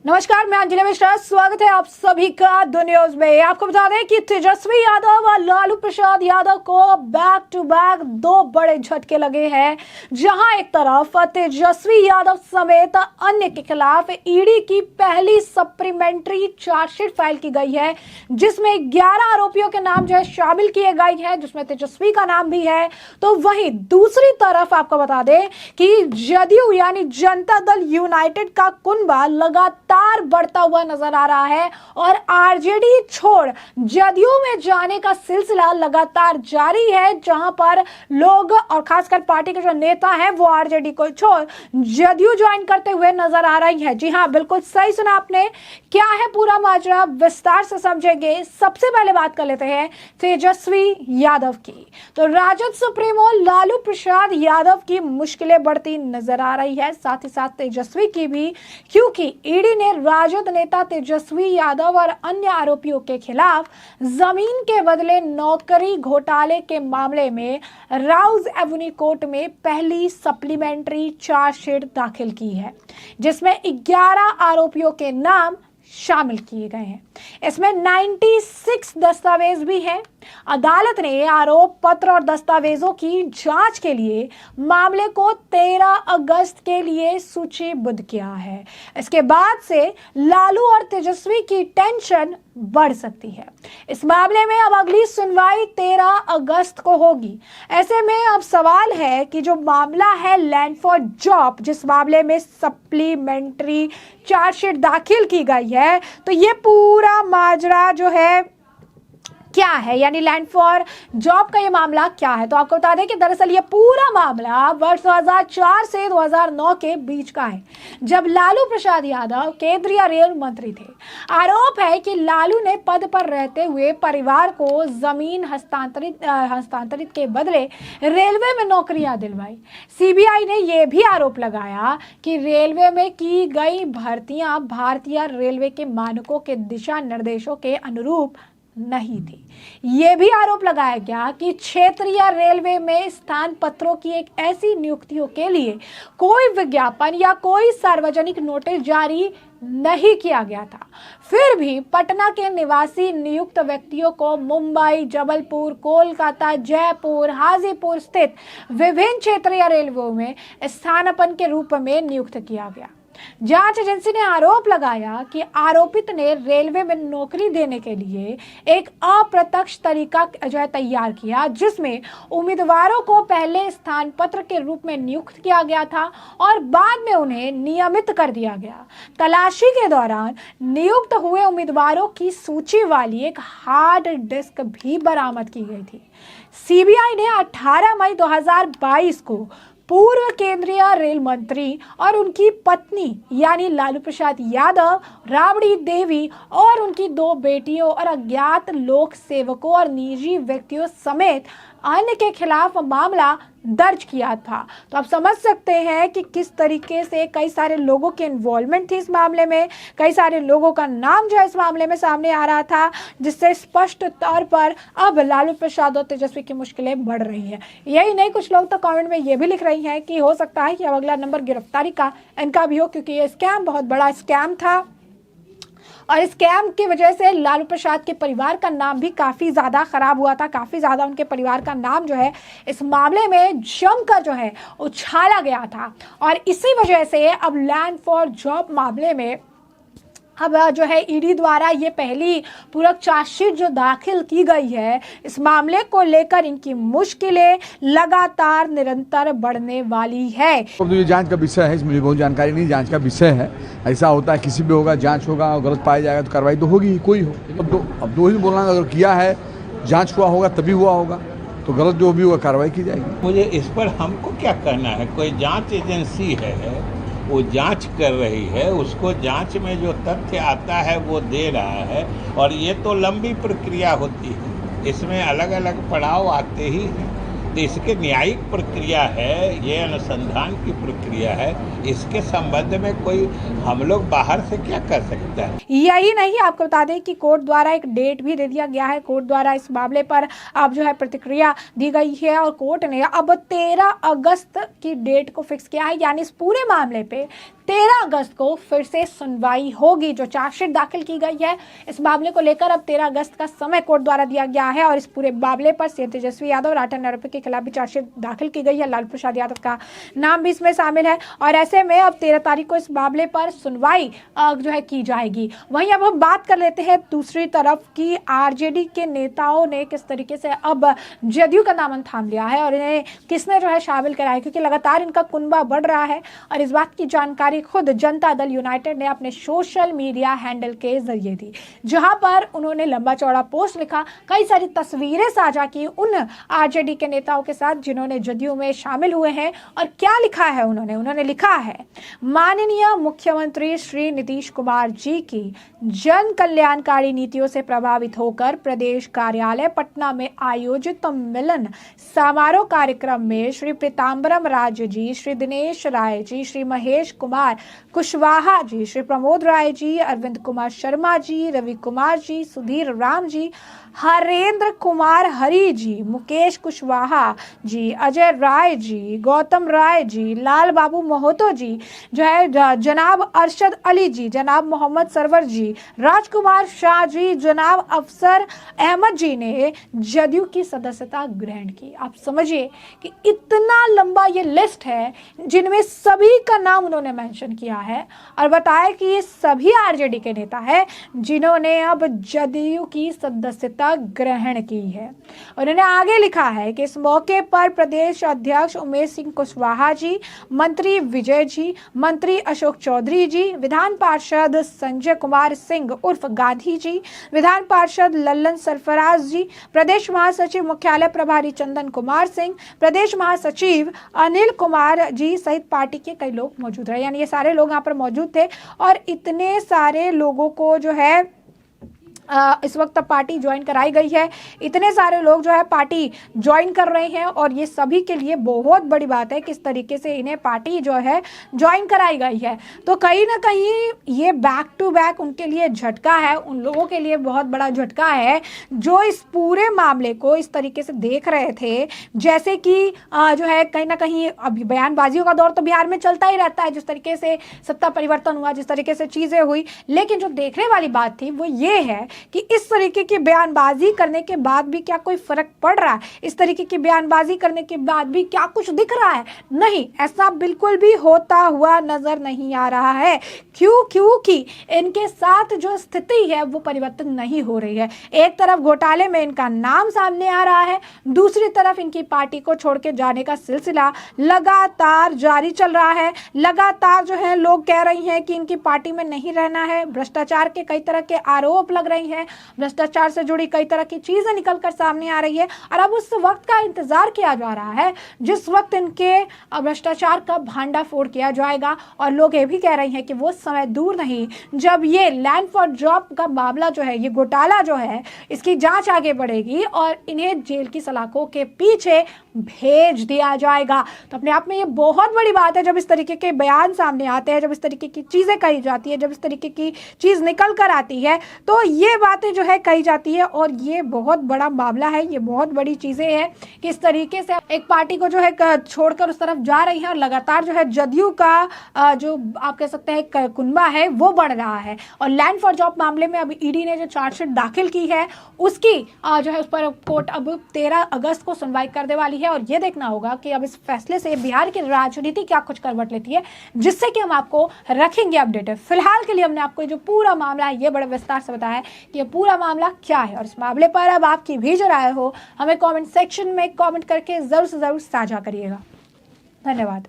नमस्कार, मैं अंजलि मिश्रा। स्वागत है आप सभी का द न्यूज में। आपको बता दें कि तेजस्वी यादव और लालू प्रसाद यादव को बैक टू बैक दो बड़े झटके लगे हैं, जहां एक तरफ तेजस्वी यादव समेत अन्य के खिलाफ ईडी की पहली सप्लीमेंट्री चार्जशीट फाइल की गई है, जिसमें 11 आरोपियों के नाम जो है शामिल किए गए हैं, जिसमें तेजस्वी का नाम भी है। तो वहीं दूसरी तरफ आपको बता दें कि जदयू यानी जनता दल यूनाइटेड का कुनबा लगातार बढ़ता हुआ नजर आ रहा है और आरजेडी छोड़ जदयू में जाने का सिलसिला लगातार जारी है, जहां पर लोग और खासकर पार्टी के जो नेता हैं वो आरजेडी को छोड़ जदयू ज्वाइन करते हुए नजर आ रही है। जी हां, बिल्कुल सही सुना आपने। क्या है पूरा माजरा, विस्तार से समझेंगे। सबसे पहले बात कर लेते हैं तेजस्वी यादव की। तो राजद सुप्रीमो लालू प्रसाद यादव की मुश्किलें बढ़ती नजर आ रही है, साथ ही साथ तेजस्वी की भी, क्योंकि ईडी ने राजद नेता तेजस्वी यादव और अन्य आरोपियों के खिलाफ जमीन के बदले नौकरी घोटाले के मामले में राउज एवेन्यू कोर्ट में पहली सप्लीमेंट्री चार्जशीट दाखिल की है, जिसमें 11 आरोपियों के नाम शामिल किए गए हैं। इसमें 96 दस्तावेज भी हैं। अदालत ने आरोप पत्र और दस्तावेजों की जांच के लिए मामले को 13 अगस्त के लिए सूचीबद्ध किया है। इसके बाद से लालू और तेजस्वी की टेंशन बढ़ सकती है। इस मामले में अब अगली सुनवाई 13 अगस्त को होगी। ऐसे में अब सवाल है कि जो मामला है लैंड फॉर जॉब, जिस मामले में सप्लीमेंट्री चार्जशीट दाखिल की गई है, तो ये पूरा माजरा जो है क्या है, यानी लैंड फॉर जॉब का ये मामला क्या है। तो आपको बता दें कि दरअसल ये पूरा मामला वर्ष 2004 से 2009 के बीच का है, जब लालू प्रसाद यादव केंद्रीय रेल मंत्री थे। आरोप है कि लालू ने पद पर रहते हुए परिवार को जमीन हस्तांतरित के बदले रेलवे में नौकरियां दिलवाई। सीबीआई ने यह भी आरोप लगाया कि रेलवे में की गई भर्तियां भारतीय रेलवे के मानकों के दिशा निर्देशों के अनुरूप नहीं थी। यह भी आरोप लगाया गया कि क्षेत्रीय रेलवे में स्थान पत्रों की एक ऐसी नियुक्तियों के लिए कोई विज्ञापन या कोई सार्वजनिक नोटिस जारी नहीं किया गया था। फिर भी पटना के निवासी नियुक्त व्यक्तियों को मुंबई, जबलपुर, कोलकाता, जयपुर, हाजीपुर स्थित विभिन्न क्षेत्रीय रेलवे में स्थानापन्न के रूप में नियुक्त किया गया। जांच एजेंसी ने आरोप लगाया कि आरोपित ने रेलवे में नौकरी देने के लिए एक अप्रत्यक्ष तरीका जो है तैयार किया, जिसमें उम्मीदवारों को पहले स्थान पत्र के रूप में नियुक्त किया गया था और बाद में उन्हें नियमित कर दिया गया। तलाशी के दौरान नियुक्त हुए उम्मीदवारों की सूची वाली एक हार्ड डिस्क भी बरामद की गई थी। सीबीआई ने 18 मई 2022 को पूर्व केंद्रीय रेल मंत्री और उनकी पत्नी यानी लालू प्रसाद यादव, राबड़ी देवी और उनकी 2 बेटियों और अज्ञात लोक सेवकों और निजी व्यक्तियों समेत अन्य के खिलाफ मामला दर्ज किया था। तो आप समझ सकते हैं कि किस तरीके से कई सारे लोगों की इन्वॉल्वमेंट थी इस मामले में, कई सारे लोगों का नाम जो है इस मामले में सामने आ रहा था, जिससे स्पष्ट तौर पर अब लालू प्रसाद और तेजस्वी की मुश्किलें बढ़ रही है। यही नहीं, कुछ लोग तो कमेंट में ये भी लिख रही हैं कि हो सकता है कि अब अगला नंबर गिरफ्तारी का इनका भी हो, क्योंकि ये स्कैम बहुत बड़ा स्कैम था और इस स्कैम की वजह से लालू प्रसाद के परिवार का नाम भी काफ़ी ज़्यादा ख़राब हुआ था। काफ़ी ज़्यादा उनके परिवार का नाम जो है इस मामले में जमकर जो है उछाला गया था और इसी वजह से अब लैंड फॉर जॉब मामले में अब जो है ईडी द्वारा ये पहली पूरक चार्जशीट जो दाखिल की गई है, इस मामले को लेकर इनकी मुश्किलें लगातार निरंतर बढ़ने वाली है। अब तो ये जांच का विषय है, इसमें बहुत जानकारी नहीं, जांच का विषय है। ऐसा होता है, किसी भी होगा, जांच होगा, गलत पाया जाएगा तो कार्रवाई तो होगी ही, कोई हो। अब दो ही बोलना, अगर किया है, जांच हुआ होगा तभी हुआ होगा, तो गलत जो भी होगा कार्रवाई की जाएगी। मुझे इस पर हमको क्या कहना है, कोई जांच एजेंसी है, वो जांच कर रही है, उसको जांच में जो तथ्य आता है वो दे रहा है और ये तो लंबी प्रक्रिया होती है, इसमें अलग अलग पड़ाव आते ही हैं। तो इसके न्यायिक प्रक्रिया है, ये अनुसंधान की प्रक्रिया है, इसके संबंध में कोई हम लोग बाहर से क्या कर सकते हैं। यही नहीं, आपको बता दें कि कोर्ट द्वारा एक डेट भी दे दिया गया है। कोर्ट द्वारा इस मामले पर अब जो है प्रतिक्रिया दी गई है और कोर्ट ने अब 13 अगस्त की डेट को फिक्स किया है, यानी इस पूरे मामले पे 13 अगस्त को फिर से सुनवाई होगी। जो चार्जशीट दाखिल की गई है इस मामले को लेकर अब 13 अगस्त का समय कोर्ट द्वारा दिया गया है और इस पूरे मामले पर सीएम तेजस्वी यादव और 8 अन्य आरोपियों के खिलाफ भी चार्जशीट दाखिल की गई है। लालू प्रसाद यादव का नाम भी इसमें शामिल है और ऐसे में अब 13 तारीख को इस मामले पर सुनवाई जो है की जाएगी। वहीं अब हम बात कर लेते हैं दूसरी तरफ की आरजेडी के नेताओं ने किस तरीके से अब जदयू का दामन थाम लिया है और इन्हें किसने जो है शामिल कराया, क्योंकि लगातार इनका कुनबा बढ़ रहा है और इस बात की जानकारी खुद जनता दल यूनाइटेड ने अपने सोशल मीडिया हैंडल के जरिए दी, जहां पर उन्होंने लंबा चौड़ा पोस्ट लिखा, कई सारी तस्वीरें साझा की उन आरजेडी के नेताओं के साथ जिन्होंने जदयू में शामिल हुए हैं। और क्या लिखा है उन्होंने लिखा है, माननीय मुख्यमंत्री श्री नीतीश कुमार जी की जन कल्याणकारी नीतियों से प्रभावित होकर प्रदेश कार्यालय पटना में आयोजित मिलन समारोह कार्यक्रम में श्री पीताम्बरम राज जी, श्री दिनेश राय जी, श्री महेश कुमार कुशवाहा जी, श्री प्रमोद राय जी, अरविंद कुमार शर्मा जी, रवि कुमार जी, सुधीर राम जी, हरेंद्र कुमार हरी जी, मुकेश कुशवाहा जी, अजय राय जी, गौतम राय जी, लाल बाबू मोहतो जी, जो है जनाब अरशद अली जी, जनाब मोहम्मद सरवर जी, राजकुमार शाह जी, जनाब अफसर अहमद जी ने जदयू की सदस्यता ग्रहण की। आप समझिए कि इतना लंबा ये लिस्ट है जिनमें सभी का नाम उन्होंने मेंशन किया है और बताया कि ये सभी आरजेडी के नेता हैं जिन्होंने अब जदयू की सदस्यता ग्रहण की है। उन्होंने आगे लिखा है कि इस मौके पर प्रदेश अध्यक्ष उमेश सिंह कुशवाहा जी, मंत्री विजय जी, मंत्री अशोक चौधरी जी, विधान पार्षद संजय कुमार सिंह उर्फ गांधी जी, विधान पार्षद लल्लन सरफराज जी, प्रदेश महासचिव मुख्यालय प्रभारी चंदन कुमार सिंह, प्रदेश महासचिव अनिल कुमार जी सहित पार्टी के कई लोग मौजूद रहे। यानी ये सारे लोग यहाँ पर मौजूद थे और इतने सारे लोगों को जो है इस वक्त पार्टी ज्वाइन कराई गई है। इतने सारे लोग जो है पार्टी ज्वाइन कर रहे हैं और ये सभी के लिए बहुत बड़ी बात है किस तरीके से इन्हें पार्टी जो है ज्वाइन कराई गई है। तो कहीं ना कहीं ये बैक टू बैक उनके लिए झटका है, उन लोगों के लिए बहुत बड़ा झटका है जो इस पूरे मामले को इस तरीके से देख रहे थे जैसे कि जो है कहीं ना कहीं अभी बयानबाजियों का दौर तो बिहार में चलता ही रहता है, जिस तरीके से सत्ता परिवर्तन हुआ, जिस तरीके से चीज़ें हुई, लेकिन जो देखने वाली बात थी वो ये है कि इस तरीके की बयानबाजी करने के बाद भी क्या कोई फर्क पड़ रहा है, इस तरीके की बयानबाजी करने के बाद भी क्या कुछ दिख रहा है? नहीं, ऐसा बिल्कुल भी होता हुआ नजर नहीं आ रहा है। क्योंकि इनके साथ जो स्थिति है वो परिवर्तन नहीं हो रही है। एक तरफ घोटाले में इनका नाम सामने आ रहा है, दूसरी तरफ इनकी पार्टी को छोड़ के जाने का सिलसिला लगातार जारी चल रहा है। लगातार जो है लोग कह रही हैं कि इनकी पार्टी में नहीं रहना है, भ्रष्टाचार के कई तरह के आरोप लग रही हैं, भ्रष्टाचार से जुड़ी कई तरह की चीजें निकलकर सामने आ रही है और अब उस वक्त का इंतजार किया जा रहा है जिस वक्त इनके भ्रष्टाचार का भांडाफोड़ किया जाएगा। और लोग ये भी कह रहे हैं कि वो समय दूर नहीं जब ये लैंड फॉर जॉब का मामला जो है, ये घोटाला जो है, इसकी जांच आगे बढ़ेगी और इन्हें जेल की सलाखों के पीछे भेज दिया जाएगा। तो अपने आप में ये बहुत बड़ी बात है जब इस तरीके के बयान सामने आते हैं, जब इस तरीके की चीजें कही जाती है, जब इस तरीके की चीज निकल कर आती है तो ये बातें जो है कही जाती है और ये बहुत बड़ा मामला है, ये बहुत बड़ी चीजें हैं कि इस तरीके से एक पार्टी को जो है छोड़कर उस तरफ जा रही है और लगातार जो है जदयू का जो आप कह सकते हैं कुनबा है वो बढ़ रहा है। और लैंड फॉर जॉब मामले में अब ईडी ने जो चार्जशीट दाखिल की है उसकी जो है उस पर कोर्ट अब 13 अगस्त को सुनवाई करने वाली है और ये देखना होगा कि अब इस फैसले से बिहार की राजनीति क्या कुछ करवट लेती है, जिससे कि हम आपको रखेंगे अपडेटेड। फिलहाल के लिए हमने आपको जो पूरा मामला है ये बड़े विस्तार से बताया है कि ये पूरा मामला क्या है और इस मामले पर अब आपकी भी जो राय हो हमें कमेंट सेक्शन में कमेंट करके जरूर से जरूर साझा करिएगा। धन्यवाद।